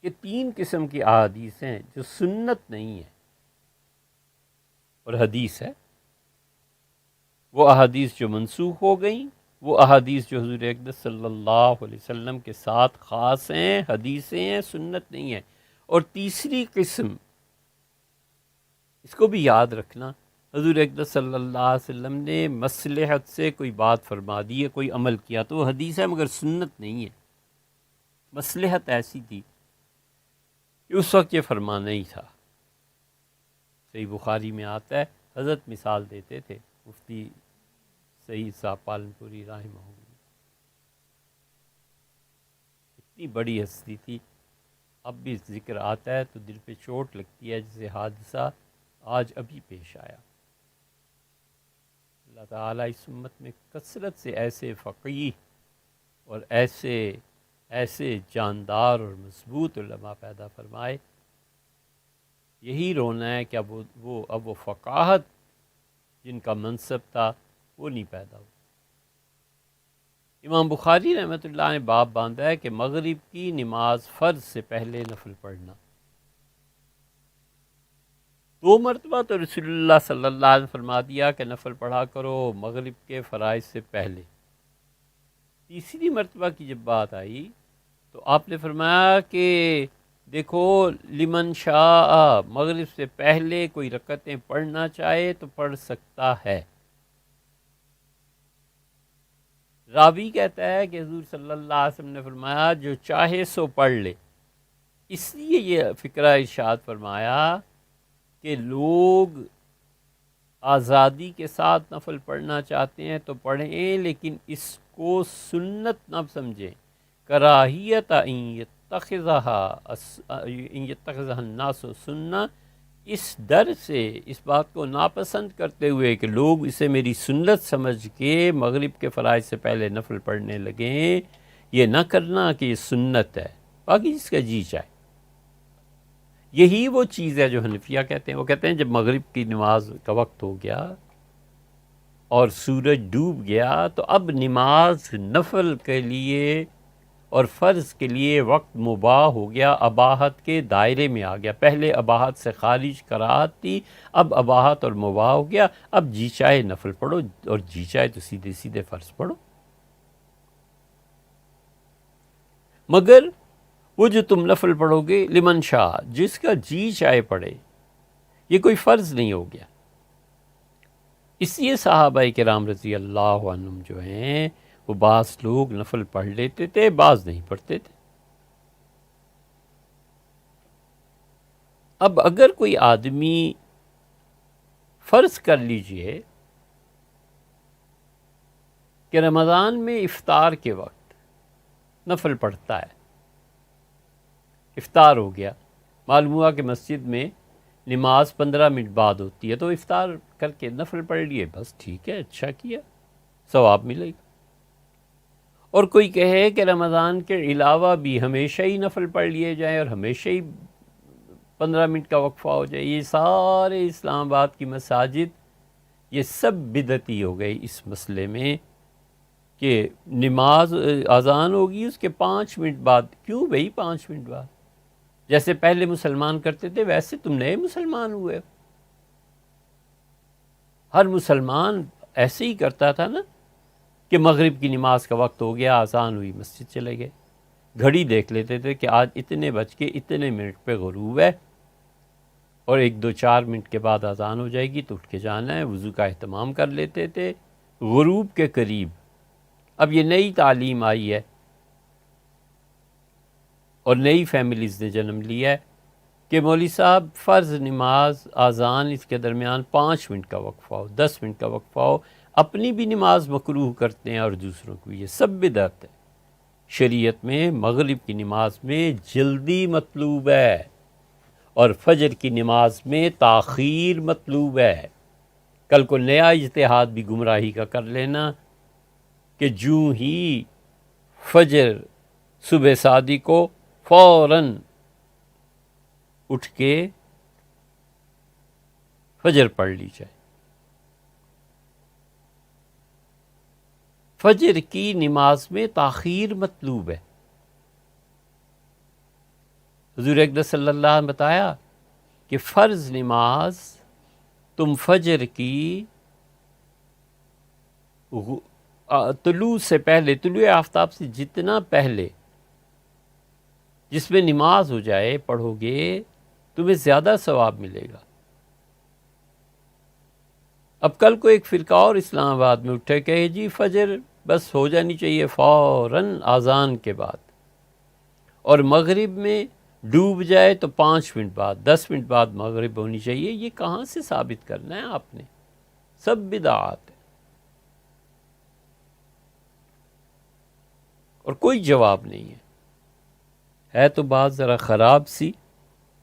کہ 3 قسم کی احادیث ہیں جو سنت نہیں ہیں اور حدیث ہے. وہ احادیث جو منسوخ ہو گئیں، وہ احادیث جو حضور اقدس صلی اللہ علیہ وسلم کے ساتھ خاص ہیں، حدیثیں ہیں، سنت نہیں ہیں. اور تیسری قسم، اس کو بھی یاد رکھنا، حضور اقدس صلی اللہ علیہ وسلم نے مصلحت سے کوئی بات فرما دی ہے، کوئی عمل کیا تو وہ حدیث ہے مگر سنت نہیں ہے. مصلحت ایسی تھی کہ اس وقت یہ فرمانا ہی تھا. صحیح بخاری میں آتا ہے، حضرت مثال دیتے تھے مفتی سعید صاحب پالنپوری رحمہ اللہ، اتنی بڑی ہستی تھی، اب بھی ذکر آتا ہے تو دل پہ چوٹ لگتی ہے، جسے حادثہ آج ابھی پیش آیا. اللہ تعالیٰ اس امت میں کثرت سے ایسے فقیہ اور ایسے جاندار اور مضبوط علماء پیدا فرمائے. یہی رونا ہے کہ اب وہ فقاہت جن کا منصب تھا وہ نہیں پیدا ہوا. امام بخاری رحمۃ اللہ نے باب باندھا ہے کہ مغرب کی نماز فرض سے پہلے نفل پڑھنا. 2 مرتبہ تو رسول اللہ صلی اللہ علیہ وسلم فرما دیا کہ نفل پڑھا کرو مغرب کے فرائض سے پہلے. تیسری مرتبہ کی جب بات آئی تو آپ نے فرمایا کہ دیکھو لمن شاء، مغرب سے پہلے کوئی رکعتیں پڑھنا چاہے تو پڑھ سکتا ہے. راوی کہتا ہے کہ حضور صلی اللہ علیہ وسلم نے فرمایا جو چاہے سو پڑھ لے. اس لیے یہ فقرہ ارشاد فرمایا کہ لوگ آزادی کے ساتھ نفل پڑھنا چاہتے ہیں تو پڑھیں، لیکن اس کو سنت نہ سمجھیں. کراہیت ان یتخذها الناس سنہ، اس ڈر سے، اس بات کو ناپسند کرتے ہوئے کہ لوگ اسے میری سنت سمجھ کے مغرب کے فرائض سے پہلے نفل پڑھنے لگیں، یہ نہ کرنا کہ یہ سنت ہے، باقی جس کا جی چاہے. یہی وہ چیز ہے جو حنفیہ کہتے ہیں. وہ کہتے ہیں جب مغرب کی نماز کا وقت ہو گیا اور سورج ڈوب گیا تو اب نماز نفل کے لیے اور فرض کے لیے وقت مباح ہو گیا، اباحت کے دائرے میں آ گیا. پہلے اباحت سے خارج کراہت تھی، اب اباحت اور مباح ہو گیا. اب جی چاہے نفل پڑھو اور جی چاہے تو سیدھے سیدھے فرض پڑھو. مگر وہ جو تم نفل پڑھو گے لمن شاء، جس کا جی چاہے پڑھے، یہ کوئی فرض نہیں ہو گیا. اس لیے صحابہ کرام رضی اللہ عنہم جو ہیں وہ بعض لوگ نفل پڑھ لیتے تھے، بعض نہیں پڑھتے تھے. اب اگر کوئی آدمی فرض کر لیجئے کہ رمضان میں افطار کے وقت نفل پڑھتا ہے، افطار ہو گیا، معلوم ہوا کہ مسجد میں نماز 15 منٹ بعد ہوتی ہے تو افطار کر کے نفل پڑھ لیے، بس ٹھیک ہے، اچھا کیا، ثواب ملے گا. اور کوئی کہے کہ رمضان کے علاوہ بھی ہمیشہ ہی نفل پڑھ لیے جائیں اور ہمیشہ ہی 15 منٹ کا وقفہ ہو جائے، یہ سارے اسلام آباد کی مساجد یہ سب بدعتی ہو گئی اس مسئلے میں کہ نماز اذان ہوگی اس کے 5 منٹ بعد. کیوں بھئی 5 منٹ بعد؟ جیسے پہلے مسلمان کرتے تھے ویسے تم نئے مسلمان ہوئے. ہر مسلمان ایسے ہی کرتا تھا نا کہ مغرب کی نماز کا وقت ہو گیا، اذان ہوئی، مسجد چلے گئے، گھڑی دیکھ لیتے تھے کہ آج اتنے بج کے اتنے منٹ پہ غروب ہے اور 1-2-4 منٹ کے بعد اذان ہو جائے گی تو اٹھ کے جانا ہے. وضو کا اہتمام کر لیتے تھے غروب کے قریب. اب یہ نئی تعلیم آئی ہے اور نئی فیملیز نے جنم لیا ہے کہ مولوی صاحب فرض نماز اذان اس کے درمیان 5 منٹ کا وقفہ ہو، 10 منٹ کا وقفہ ہو، اپنی بھی نماز مکروہ کرتے ہیں اور دوسروں کو. یہ سب بدعت ہے. شریعت میں مغرب کی نماز میں جلدی مطلوب ہے اور فجر کی نماز میں تاخیر مطلوب ہے. کل کو نیا اجتہاد بھی گمراہی کا کر لینا کہ جوں ہی فجر صبح صادق کو فوراً اٹھ کے فجر پڑھ لی جائے. فجر کی نماز میں تاخیر مطلوب ہے. حضور اقدس صلی اللہ علیہ وسلم نے بتایا کہ فرض نماز تم فجر کی طلوع سے پہلے، طلوع آفتاب سے جتنا پہلے جس میں نماز ہو جائے پڑھو گے تمہیں زیادہ ثواب ملے گا۔ اب کل کو ایک فرقہ اور اسلام آباد میں اٹھے کہ جی فجر بس ہو جانی چاہیے فوراً اذان کے بعد، اور مغرب میں ڈوب جائے تو 5 منٹ بعد 10 منٹ بعد مغرب ہونی چاہیے۔ یہ کہاں سے ثابت کرنا ہے آپ نے؟ سب بدعات ہے، اور کوئی جواب نہیں ہے تو بات ذرا خراب سی۔